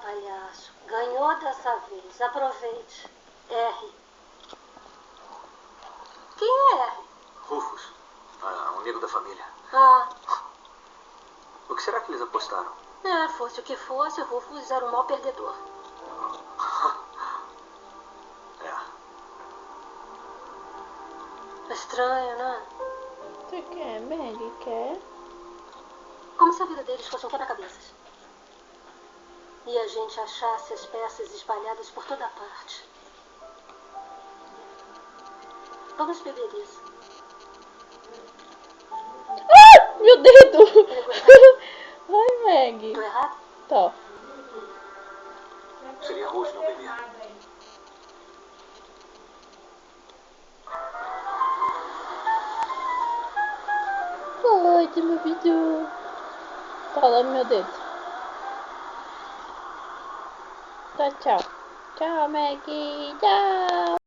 palhaço. Ganhou dessa vez. Aproveite. R. Quem é R? Rufus, um amigo da família. Ah, O que será que eles apostaram? fosse o que fosse, Rufus era um mau perdedor. É. Estranho, né? Você quer, Meg? Quer? Como se a vida deles fosse um quebra-cabeças. E a gente achasse as peças espalhadas por toda parte. Vamos beber isso. Ah! Meu dedo! Ai, Meg. Tô errado? Tô. Seria rude não beber. Pode, meu bidu. Cola no meu dedo. Tá, tchau. Tchau, Meg. Tchau.